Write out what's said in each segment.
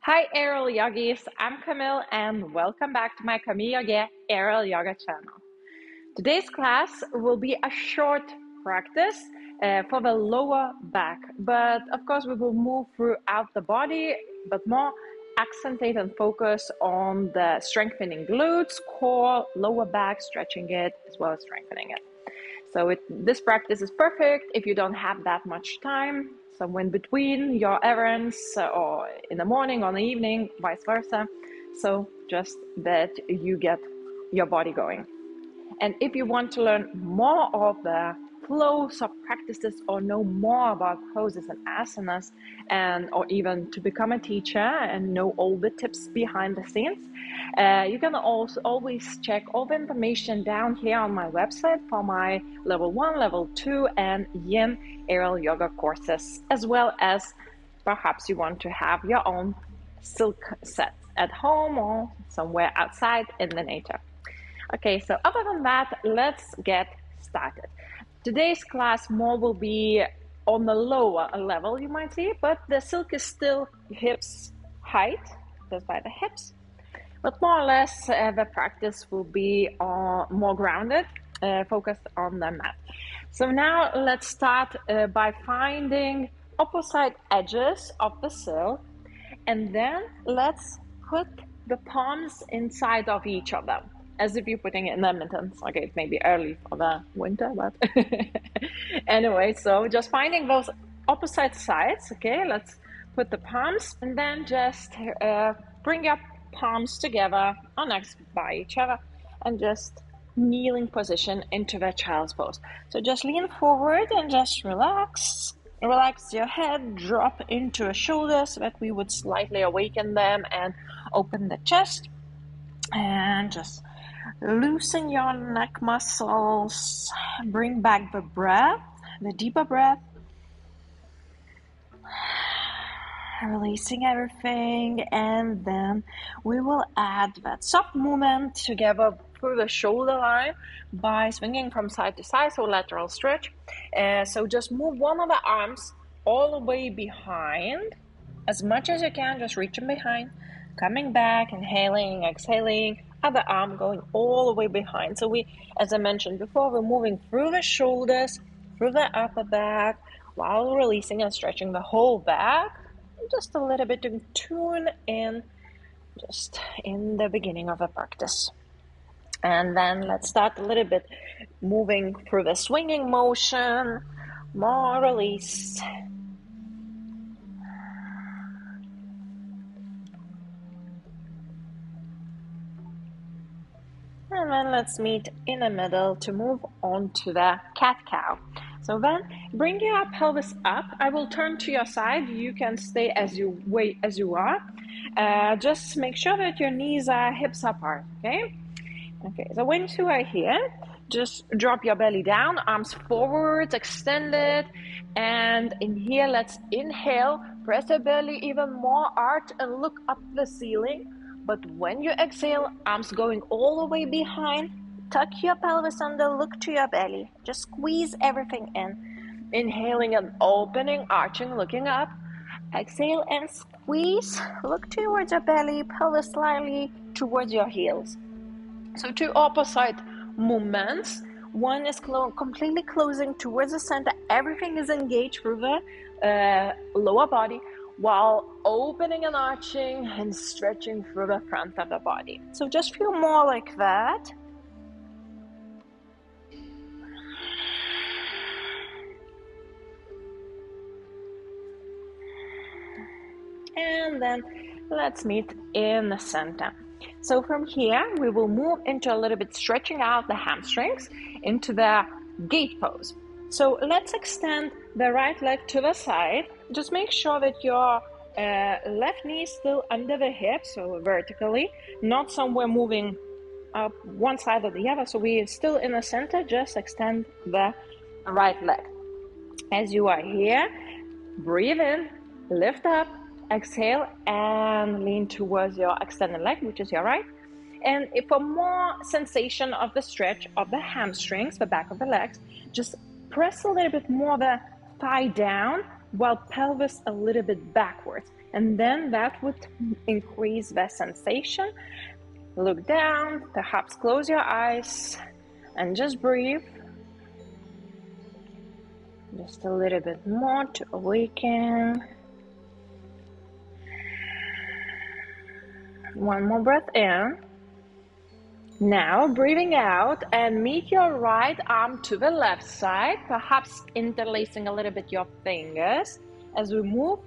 Hi aerial yogis, I'm Camille and welcome back to my CamiyogAIR aerial yoga channel. Today's class will be a short practice for the lower back, but of course we will move throughout the body, but more accentuate and focus on the strengthening glutes, core, lower back, stretching it as well as strengthening it. So this practice is perfect if you don't have that much time, somewhere in between your errands or in the morning or in the evening, vice versa. So just that you get your body going. And if you want to learn more of the flows of practices or know more about poses and asanas, or even to become a teacher and know all the tips behind the scenes, you can also always check all the information down here on my website for my level 1, level 2 and yin aerial yoga courses, as well as perhaps you want to have your own silk set at home or somewhere outside in the nature. Okay, so other than that, let's get started. Today's class more will be on the lower level, you might see, but the silk is still hips height, just by the hips. But more or less, the practice will be more grounded, focused on the mat. So now let's start by finding opposite edges of the silk, and then let's put the palms inside of each of them, as if you're putting it in the mittens. Okay, it may be early for the winter, but anyway, so just finding those opposite sides. Okay, let's put the palms and then just bring your palms together or next by each other and just kneeling position into the child's pose. So just lean forward and just relax. Relax your head, drop into your shoulders so that we would slightly awaken them and open the chest. And just loosen your neck muscles. Bring back the breath, the deeper breath. Releasing everything, and then we will add that soft movement together through the shoulder line by swinging from side to side, so lateral stretch. So just move one of the arms all the way behind as much as you can, just reaching behind, coming back, inhaling, exhaling, other arm going all the way behind. So we, as I mentioned before, we're moving through the shoulders, through the upper back, while releasing and stretching the whole back. Just a little bit to tune in just in the beginning of the practice. And then let's start a little bit moving through the swinging motion, more release. And then let's meet in the middle to move on to the cat-cow. So then bring your pelvis up. I will turn to your side. You can stay as you are. Just make sure that your knees are hips apart, okay? Okay, so once you are here, just drop your belly down, arms forward, extended. And in here, let's inhale, press the belly even more, arch and look up the ceiling. But when you exhale, arms going all the way behind, tuck your pelvis under, look to your belly. Just squeeze everything in. Inhaling and opening, arching, looking up. Exhale and squeeze. Look towards your belly, pelvis slightly towards your heels. So two opposite movements. One is completely closing towards the center. Everything is engaged through the lower body, while opening and arching and stretching through the front of the body. So just feel more like that. And then let's meet in the center. So from here, we will move into a little bit stretching out the hamstrings into the gate pose. So let's extend the right leg to the side. Just make sure that your left knee is still under the hip, so vertically, not somewhere moving up one side or the other. So we are still in the center, just extend the right leg. As you are here, breathe in, lift up, exhale, and lean towards your extended leg, which is your right. And for more sensation of the stretch of the hamstrings, the back of the legs, just press a little bit more the thigh down while pelvis a little bit backwards. and then that would increase the sensation. Look down, perhaps close your eyes and just breathe. Just a little bit more to awaken. One more breath in. Now breathing out and meet your right arm to the left side, perhaps interlacing a little bit your fingers as we move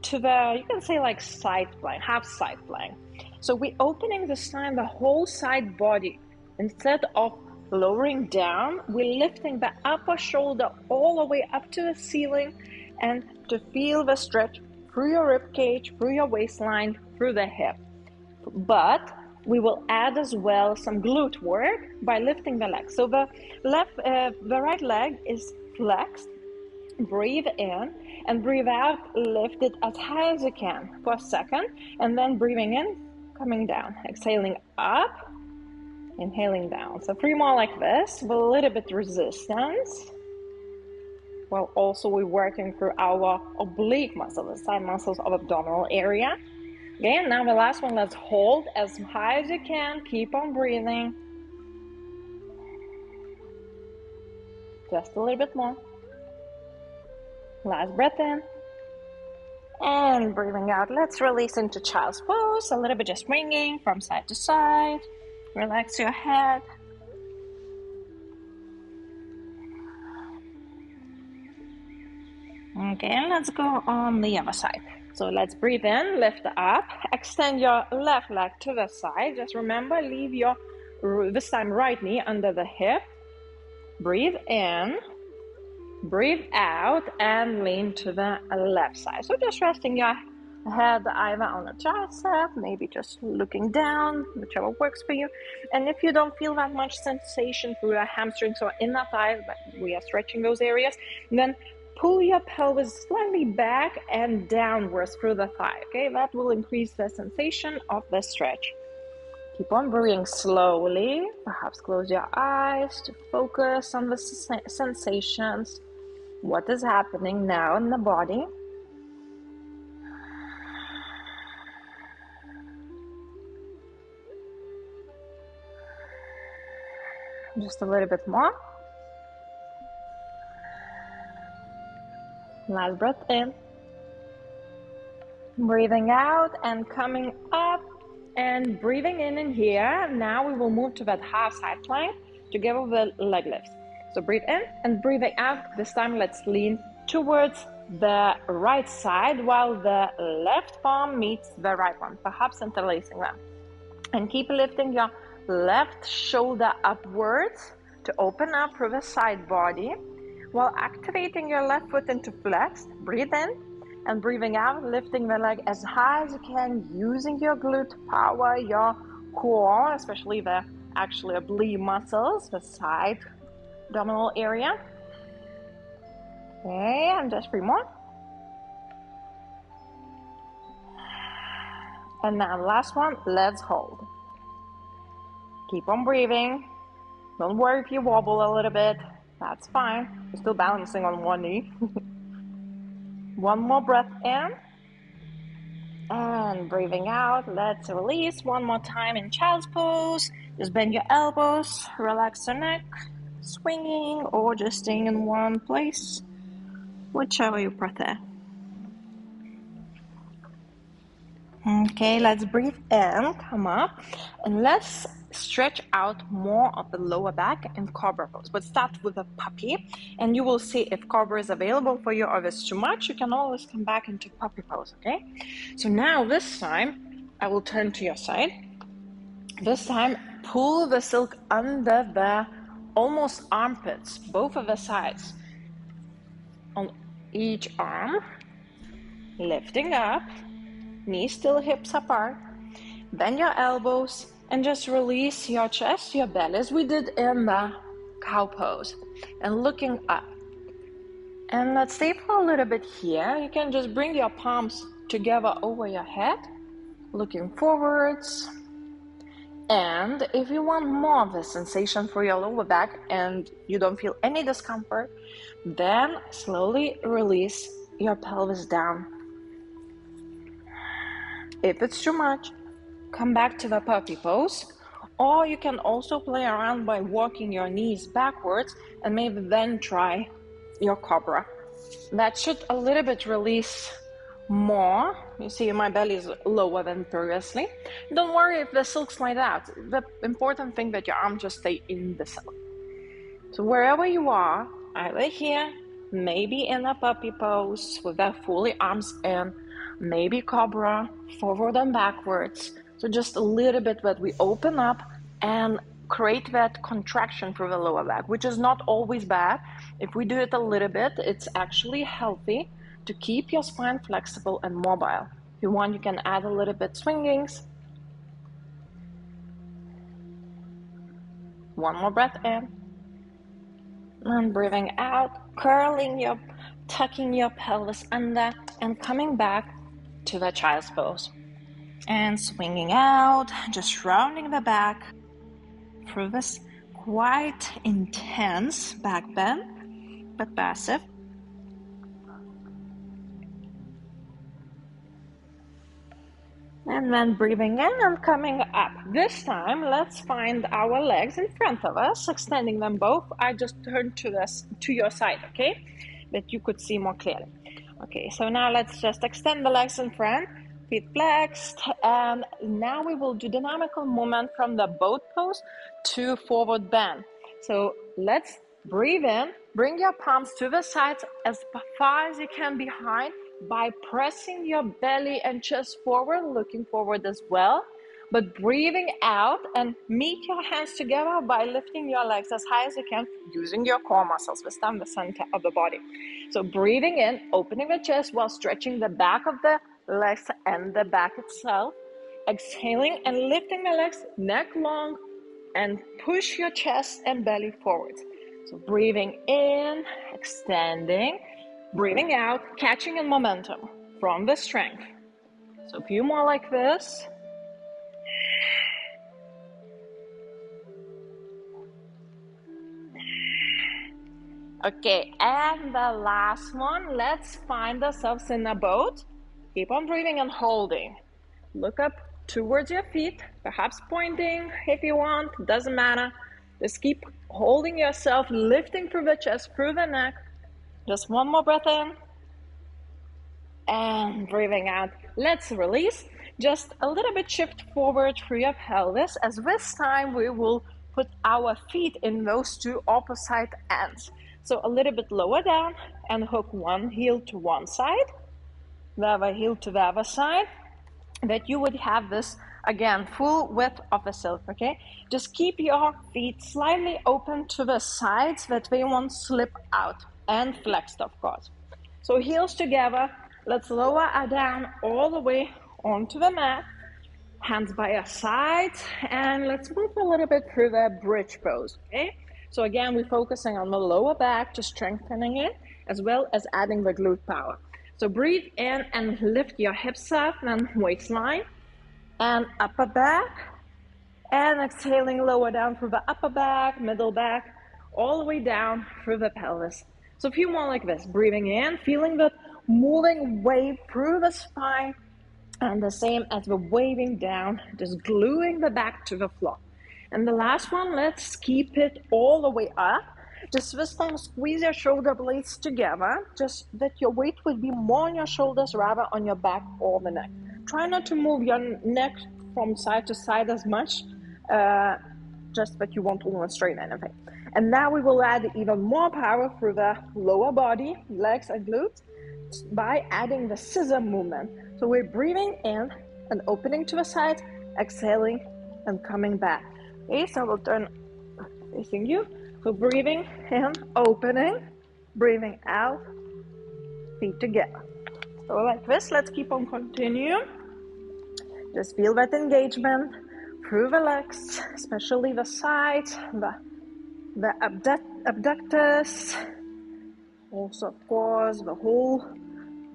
to the, you can say like side plank, half side plank. So we're opening this time the whole side body. Instead of lowering down, we're lifting the upper shoulder all the way up to the ceiling, and to feel the stretch through your rib cage, through your waistline, through the hip. But we will add as well some glute work by lifting the leg. So the right leg is flexed. Breathe in and breathe out. Lift it as high as you can for a second, and then breathing in, coming down, exhaling up, inhaling down. So 3 more like this with a little bit resistance, while also we're working through our oblique muscle, the side muscles of abdominal area. Okay, now the last one, let's hold as high as you can. Keep on breathing. Just a little bit more. Last breath in. And breathing out. Let's release into child's pose. A little bit just swinging from side to side. Relax your head. Okay, and let's go on the other side. So let's breathe in, lift up, extend your left leg to the side. Just remember, leave your, this time, right knee under the hip. Breathe in, breathe out, and lean to the left side. So just resting your head either on the tricep, maybe just looking down, whichever works for you. And if you don't feel that much sensation through your hamstrings or inner thighs, but we are stretching those areas, then pull your pelvis slightly back and downwards through the thigh, okay? That will increase the sensation of the stretch. Keep on breathing slowly. Perhaps close your eyes to focus on the sensations. What is happening now in the body? Just a little bit more. Last breath in, breathing out and coming up and breathing in here. Now we will move to that half side plank together with the leg lifts. So breathe in and breathing out. This time let's lean towards the right side while the left palm meets the right one, perhaps interlacing them. And keep lifting your left shoulder upwards to open up through the side body, while activating your left foot into flex. Breathe in and breathing out, lifting the leg as high as you can, using your glute power, your core, especially the actually oblique muscles, the side abdominal area. Okay, and just 3 more. And now last one, let's hold. Keep on breathing. Don't worry if you wobble a little bit. That's fine. You're still balancing on one knee. One more breath in. And breathing out. Let's release one more time in child's pose. Just bend your elbows, relax your neck, swinging or just staying in one place, whichever you prefer. Okay, let's breathe in, come up, and let's stretch out more of the lower back and cobra pose. But start with a puppy, and you will see if cobra is available for you or if it's too much. You can always come back into puppy pose, okay? So now this time, I will turn to your side. This time, pull the silk under the almost armpits, both of the sides, on each arm, lifting up. Knees still hips apart, bend your elbows and just release your chest, your belly as we did in the cow pose, and looking up. And let's stay for a little bit here. You can just bring your palms together over your head, looking forwards. And if you want more of the sensation for your lower back and you don't feel any discomfort, then slowly release your pelvis down. If it's too much, come back to the puppy pose, or you can also play around by walking your knees backwards and maybe then try your cobra. That should a little bit release more. You see my belly is lower than previously. Don't worry if the silk slide out. The important thing that your arms just stay in the silk. So wherever you are, either here, maybe in a puppy pose with the fully arms in, maybe cobra, forward and backwards. So just a little bit that we open up and create that contraction through the lower back, which is not always bad. If we do it a little bit, it's actually healthy to keep your spine flexible and mobile. If you want, you can add a little bit swingings. One more breath in. And breathing out, curling your, tucking your pelvis under and coming back to the child's pose. And swinging out, just rounding the back through this quite intense back bend, but passive. And then breathing in and coming up. This time, let's find our legs in front of us, extending them both. I just turned to your side, okay? That you could see more clearly. Okay, so now let's just extend the legs in front, feet flexed, and now we will do dynamical movement from the boat pose to forward bend. So let's breathe in, bring your palms to the sides as far as you can behind, by pressing your belly and chest forward, looking forward as well, but breathing out and meet your hands together by lifting your legs as high as you can using your core muscles, which are the center of the body. So breathing in, opening the chest while stretching the back of the legs and the back itself. Exhaling and lifting the legs neck long and push your chest and belly forward. So breathing in, extending. Breathing out, catching in momentum from the strength. So a few more like this. Okay, and the last one, let's find ourselves in a boat. Keep on breathing and holding. Look up towards your feet, perhaps pointing if you want, doesn't matter. Just keep holding yourself, lifting through the chest, through the neck. Just one more breath in and breathing out. Let's release. Just a little bit shift forward through your pelvis, as this time we will put our feet in those two opposite ends. So a little bit lower down and hook one heel to one side, the other heel to the other side, that you would have this, again, full width of the silk, okay? Just keep your feet slightly open to the sides that they won't slip out. And flexed, of course. So heels together. Let's lower down all the way onto the mat. Hands by your sides. And let's move a little bit through the bridge pose, okay? So again, we're focusing on the lower back, just strengthening it, as well as adding the glute power. So breathe in and lift your hips up and waistline. And upper back. And exhaling, lower down through the upper back, middle back, all the way down through the pelvis. So a few more like this, breathing in, feeling the moving wave through the spine, and the same as the waving down, just gluing the back to the floor. And the last one, let's keep it all the way up. Just this time, squeeze your shoulder blades together, just that your weight will be more on your shoulders rather on your back or the neck. Try not to move your neck from side to side as much, just that you won't overstrain anything. And now we will add even more power through the lower body, legs and glutes, by adding the scissor movement. So we're breathing in and opening to the side, exhaling and coming back. Okay, so we'll turn facing you. So breathing in, opening, breathing out, feet together. So like this, let's keep on continuing. Just feel that engagement through the legs, especially the sides, the abductors, also of course the whole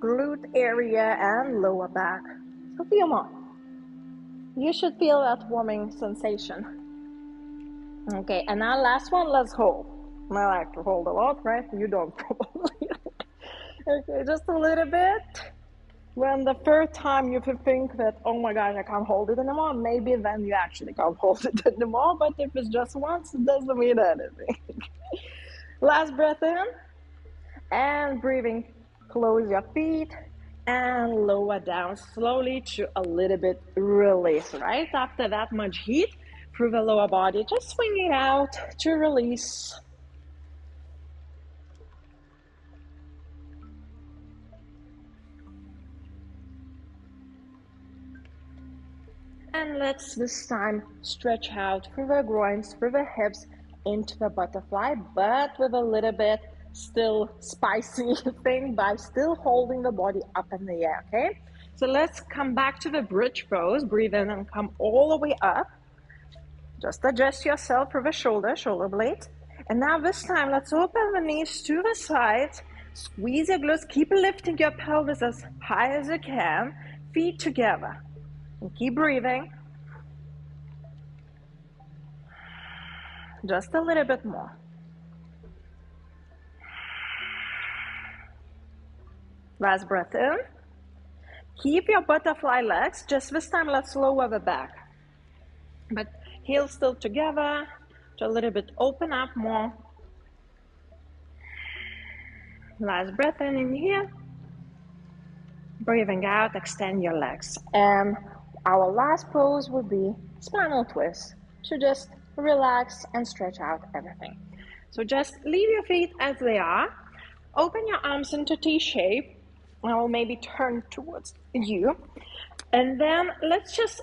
glute area and lower back. So feel more. You should feel that warming sensation. Okay, and now last one, let's hold. I like to hold a lot, right? You don't probably. Okay, just a little bit. When the third time you think that, oh my gosh, I can't hold it anymore, maybe then you actually can't hold it anymore. But if it's just once, it doesn't mean anything. Last breath in, and breathing, close your feet and lower down slowly to a little bit release. Right after that much heat through the lower body, just swing it out to release. And let's this time stretch out through the groins, through the hips, into the butterfly, but with a little bit still spicy thing by still holding the body up in the air, okay? So let's come back to the bridge pose. Breathe in and come all the way up. Just adjust yourself through the shoulder blades. And now this time, let's open the knees to the sides. Squeeze your glutes. Keep lifting your pelvis as high as you can. Feet together. And keep breathing. Just a little bit more. Last breath in. Keep your butterfly legs. Just this time, let's lower the back. But heels still together. To a little bit open up more. Last breath in here. Breathing out, extend your legs. And our last pose would be spinal twist. To just relax and stretch out everything. So just leave your feet as they are. Open your arms into T shape. I will maybe turn towards you. And then let's just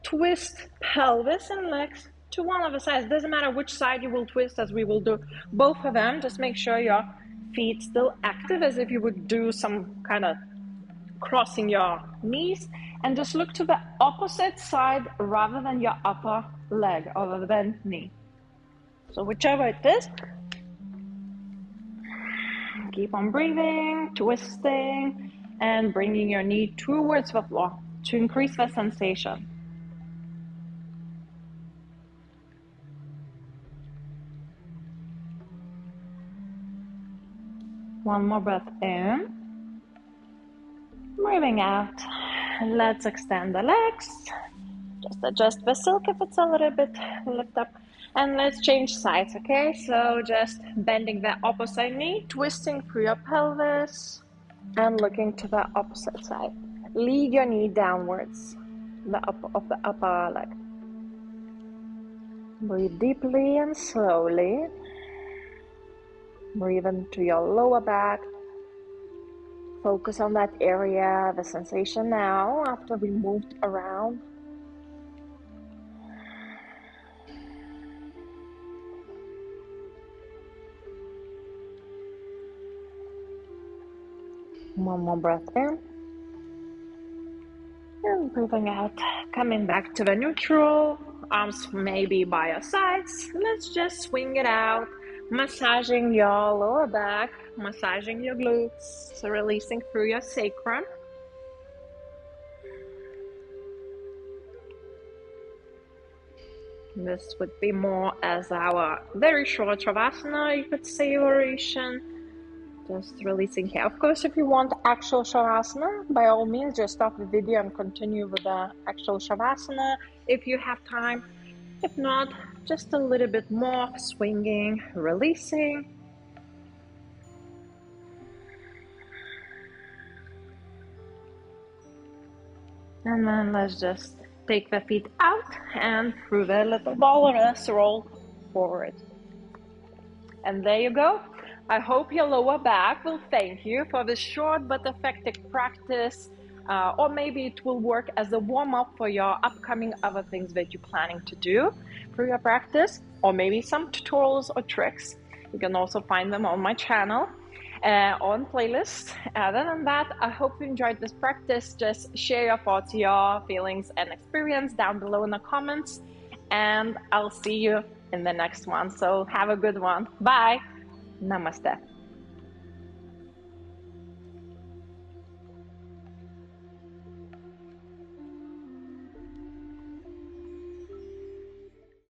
twist pelvis and legs to one of the sides. Doesn't matter which side you will twist, as we will do both of them. Just make sure your feet still active, as if you would do some kind of crossing your knees. And just look to the opposite side rather than your upper leg or the knee. So whichever it is, keep on breathing, twisting, and bringing your knee towards the floor to increase the sensation. One more breath in. Breathing out. Let's extend the legs. Just adjust the silk if it's a little bit lift up. And let's change sides, okay? So just bending the opposite knee, twisting through your pelvis, and looking to the opposite side. Lead your knee downwards, the upper leg. Breathe deeply and slowly. Breathe into your lower back. Focus on that area, the sensation now after we moved around. One more breath in. And breathing out, coming back to the neutral. Arms maybe by your sides. Let's just swing it out. Massaging your lower back, massaging your glutes, so releasing through your sacrum. This would be more as our very short Shavasana, you could say, variation. Just releasing here. Of course, if you want actual Shavasana, by all means, just stop the video and continue with the actual Shavasana if you have time. If not, just a little bit more swinging, releasing. And then let's just take the feet out and through the little walrus roll forward. And there you go. I hope your lower back will thank you for this short but effective practice. Or maybe it will work as a warm-up for your upcoming other things that you're planning to do for your practice, or maybe some tutorials or tricks. You can also find them on my channel on playlist. Other than that, I hope you enjoyed this practice. Just share your thoughts, your feelings and experience down below in the comments, and I'll see you in the next one. So have a good one. Bye. Namaste.